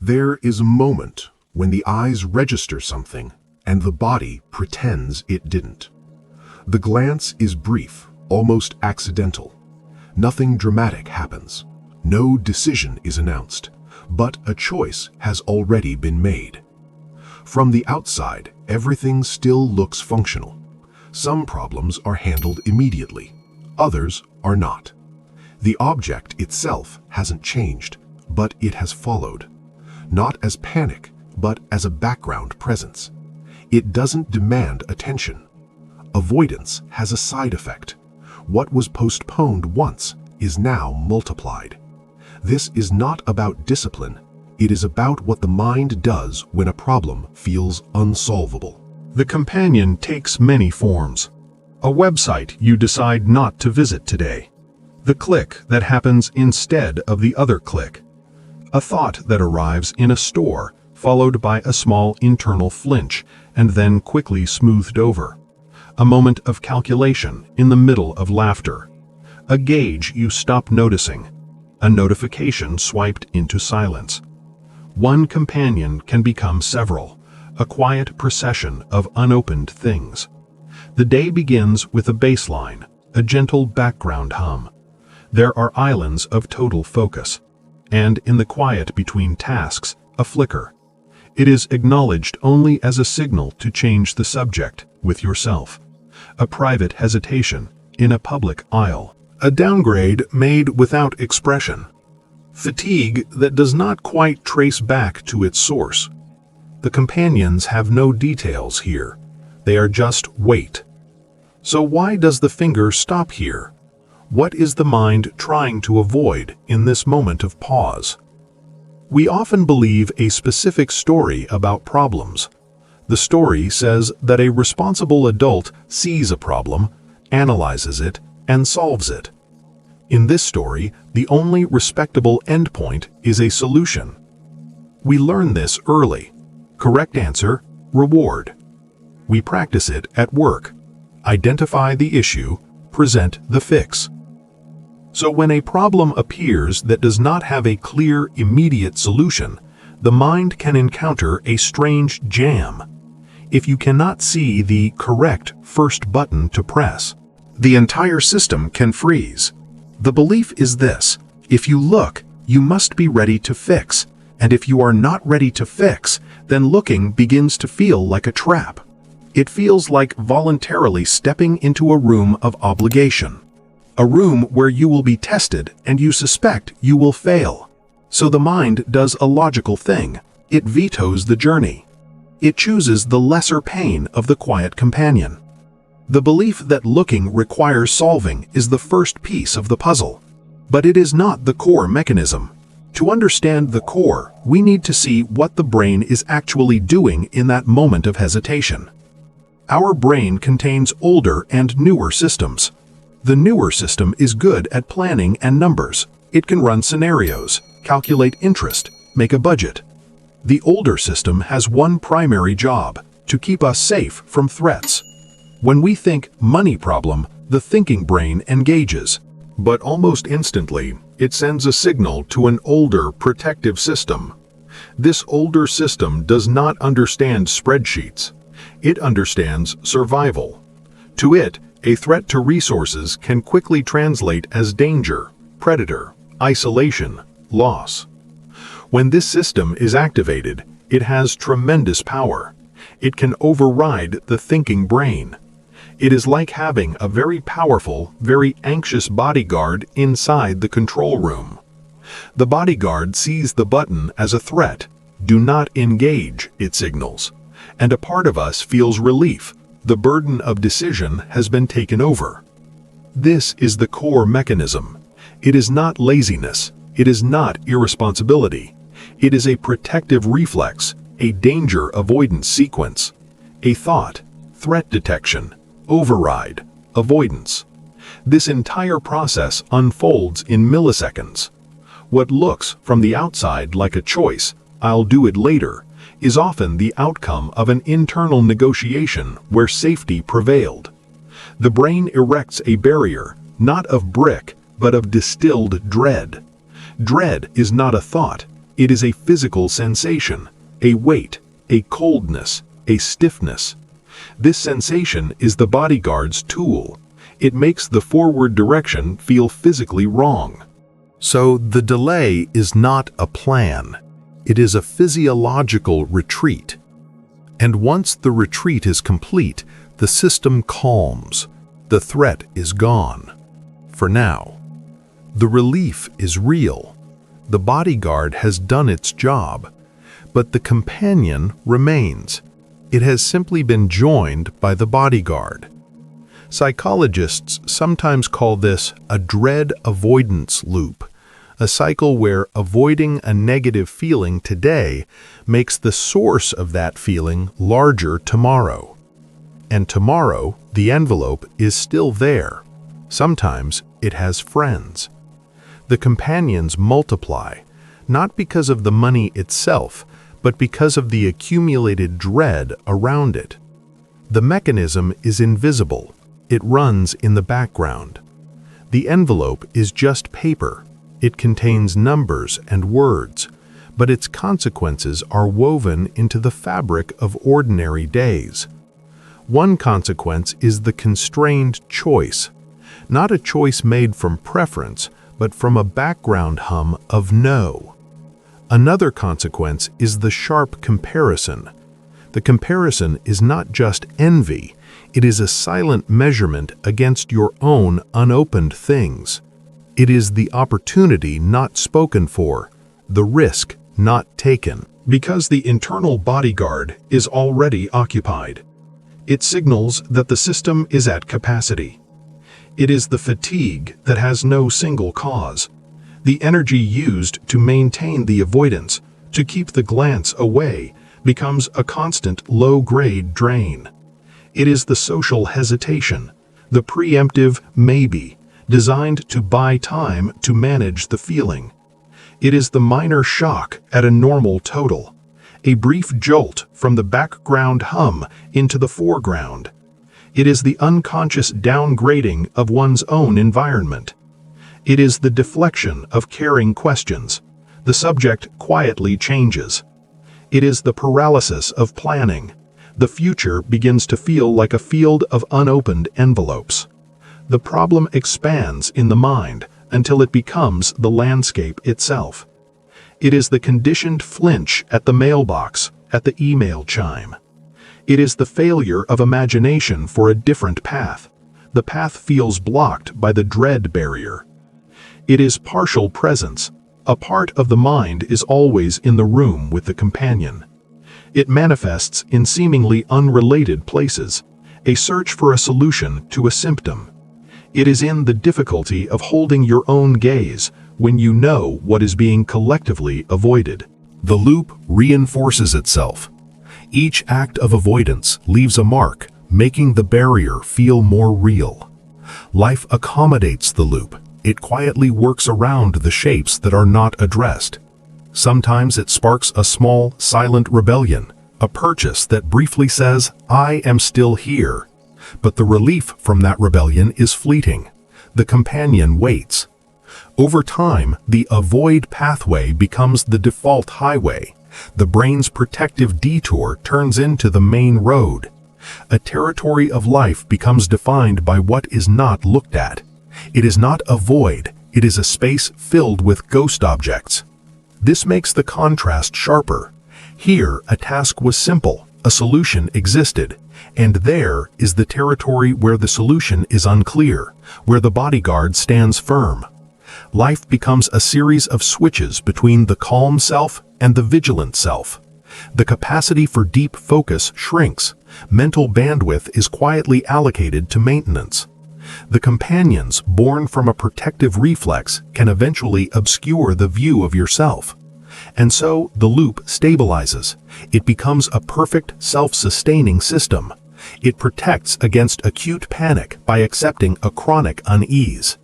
There is a moment when the eyes register something and the body pretends it didn't. The glance is brief, almost accidental. Nothing dramatic happens. No decision is announced, but a choice has already been made. From the outside, everything still looks functional. Some problems are handled immediately, others are not. The object itself hasn't changed, but it has followed. Not as panic, but as a background presence. It doesn't demand attention. Avoidance has a side effect. What was postponed once is now multiplied. This is not about discipline. It is about what the mind does when a problem feels unsolvable. The companion takes many forms. A website you decide not to visit today. The click that happens instead of the other click. A thought that arrives in a store, followed by a small internal flinch, and then quickly smoothed over. A moment of calculation in the middle of laughter. A gauge you stop noticing. A notification swiped into silence. One companion can become several, a quiet procession of unopened things. The day begins with a baseline, a gentle background hum. There are islands of total focus, and in the quiet between tasks, a flicker. It is acknowledged only as a signal to change the subject with yourself. A private hesitation in a public aisle. A downgrade made without expression. Fatigue that does not quite trace back to its source. The companions have no details here. They are just weight. So why does the finger stop here? What is the mind trying to avoid in this moment of pause? We often believe a specific story about problems. The story says that a responsible adult sees a problem, analyzes it, and solves it. In this story, the only respectable endpoint is a solution. We learn this early. Correct answer, reward. We practice it at work. Identify the issue, present the fix. So when a problem appears that does not have a clear, immediate solution, the mind can encounter a strange jam. If you cannot see the correct first button to press, the entire system can freeze. The belief is this: if you look, you must be ready to fix, and if you are not ready to fix, then looking begins to feel like a trap. It feels like voluntarily stepping into a room of obligation. A room where you will be tested and you suspect you will fail. So the mind does a logical thing. It vetoes the journey. It chooses the lesser pain of the quiet companion. The belief that looking requires solving is the first piece of the puzzle. But it is not the core mechanism. To understand the core, we need to see what the brain is actually doing in that moment of hesitation. Our brain contains older and newer systems. The newer system is good at planning and numbers. It can run scenarios, calculate interest, make a budget. The older system has one primary job: to keep us safe from threats. When we think money problem, the thinking brain engages. But almost instantly, it sends a signal to an older protective system. This older system does not understand spreadsheets. It understands survival. To it, a threat to resources can quickly translate as danger, predator, isolation, loss. When this system is activated, it has tremendous power. It can override the thinking brain. It is like having a very powerful, very anxious bodyguard inside the control room. The bodyguard sees the button as a threat. Do not engage, it signals. And a part of us feels relief. The burden of decision has been taken over. This is the core mechanism. It is not laziness. It is not irresponsibility. It is a protective reflex, a danger avoidance sequence. A thought, threat detection, override, avoidance. This entire process unfolds in milliseconds. What looks from the outside like a choice, I'll do it later, is often the outcome of an internal negotiation where safety prevailed. The brain erects a barrier, not of brick, but of distilled dread. Dread is not a thought. It is a physical sensation, a weight, a coldness, a stiffness. This sensation is the bodyguard's tool. It makes the forward direction feel physically wrong. So the delay is not a plan. It is a physiological retreat. And once the retreat is complete, the system calms. The threat is gone. For now. The relief is real. The bodyguard has done its job. But the companion remains. It has simply been joined by the bodyguard. Psychologists sometimes call this a dread avoidance loop, a cycle where avoiding a negative feeling today makes the source of that feeling larger tomorrow. And tomorrow, the envelope is still there. Sometimes it has friends. The companions multiply, not because of the money itself, but because of the accumulated dread around it. The mechanism is invisible. It runs in the background. The envelope is just paper. It contains numbers and words, but its consequences are woven into the fabric of ordinary days. One consequence is the constrained choice, not a choice made from preference, but from a background hum of no. Another consequence is the sharp comparison. The comparison is not just envy, it is a silent measurement against your own unopened things. It is the opportunity not spoken for, the risk not taken. Because the internal bodyguard is already occupied. It signals that the system is at capacity. It is the fatigue that has no single cause. The energy used to maintain the avoidance, to keep the glance away, becomes a constant low-grade drain. It is the social hesitation, the preemptive maybe, designed to buy time to manage the feeling. It is the minor shock at a normal total, a brief jolt from the background hum into the foreground. It is the unconscious downgrading of one's own environment. It is the deflection of caring questions. The subject quietly changes. It is the paralysis of planning. The future begins to feel like a field of unopened envelopes. The problem expands in the mind until it becomes the landscape itself. It is the conditioned flinch at the mailbox, at the email chime. It is the failure of imagination for a different path. The path feels blocked by the dread barrier. It is partial presence. A part of the mind is always in the room with the companion. It manifests in seemingly unrelated places, a search for a solution to a symptom. It is in the difficulty of holding your own gaze when you know what is being collectively avoided. The loop reinforces itself. Each act of avoidance leaves a mark, making the barrier feel more real. Life accommodates the loop. It quietly works around the shapes that are not addressed. Sometimes it sparks a small, silent rebellion, a purchase that briefly says, "I am still here." But the relief from that rebellion is fleeting. The companion waits. Over time, the avoid pathway becomes the default highway. The brain's protective detour turns into the main road. A territory of life becomes defined by what is not looked at. It is not a void, it is a space filled with ghost objects. This makes the contrast sharper. Here, a task was simple, a solution existed, and there is the territory where the solution is unclear, where the bodyguard stands firm. Life becomes a series of switches between the calm self and the vigilant self. The capacity for deep focus shrinks. Mental bandwidth is quietly allocated to maintenance. The companions, born from a protective reflex, can eventually obscure the view of yourself. And so the loop stabilizes. It becomes a perfect, self-sustaining system. It protects against acute panic by accepting a chronic unease.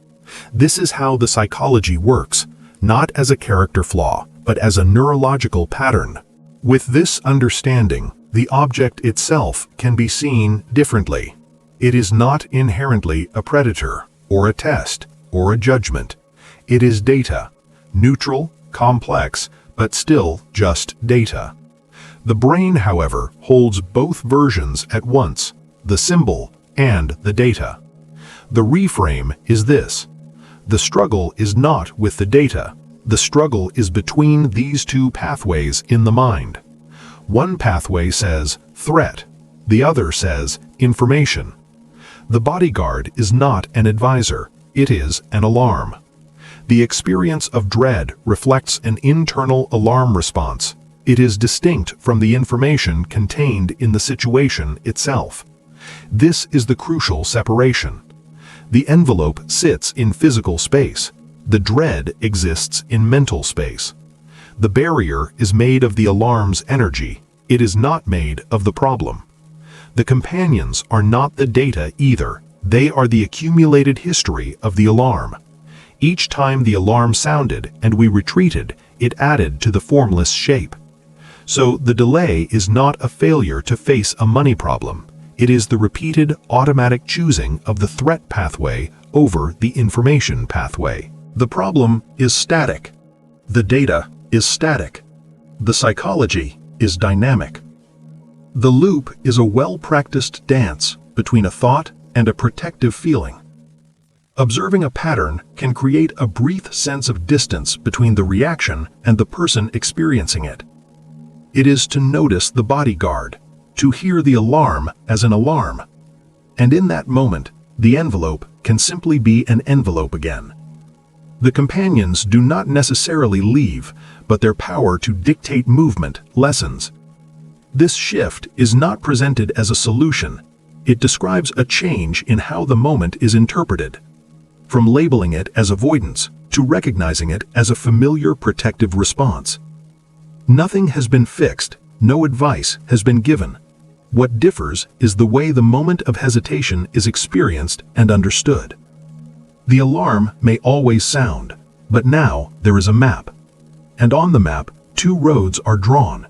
This is how the psychology works, not as a character flaw, but as a neurological pattern. With this understanding, the object itself can be seen differently. It is not inherently a predator, or a test, or a judgment. It is data, neutral, complex, but still just data. The brain, however, holds both versions at once, the symbol and the data. The reframe is this: the struggle is not with the data. The struggle is between these two pathways in the mind. One pathway says threat, the other says information. The bodyguard is not an advisor, it is an alarm. The experience of dread reflects an internal alarm response. It is distinct from the information contained in the situation itself. This is the crucial separation. The envelope sits in physical space. The dread exists in mental space. The barrier is made of the alarm's energy. It is not made of the problem. The companions are not the data either. They are the accumulated history of the alarm. Each time the alarm sounded and we retreated, it added to the formless shape. So the delay is not a failure to face a money problem. It is the repeated automatic choosing of the threat pathway over the information pathway. The problem is static. The data is static. The psychology is dynamic. The loop is a well-practiced dance between a thought and a protective feeling. Observing a pattern can create a brief sense of distance between the reaction and the person experiencing it. It is to notice the bodyguard, to hear the alarm as an alarm. And in that moment, the envelope can simply be an envelope again. The companions do not necessarily leave, but their power to dictate movement lessens. This shift is not presented as a solution. It describes a change in how the moment is interpreted. From labeling it as avoidance to recognizing it as a familiar protective response. Nothing has been fixed, no advice has been given. What differs is the way the moment of hesitation is experienced and understood. The alarm may always sound, but now there is a map. And on the map, two roads are drawn.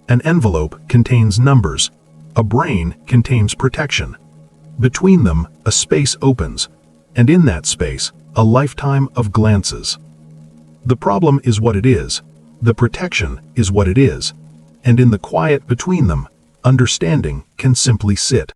An envelope contains numbers. A brain contains protection. Between them, a space opens, and in that space, a lifetime of glances. The problem is what it is. The protection is what it is. And in the quiet between them, understanding can simply sit.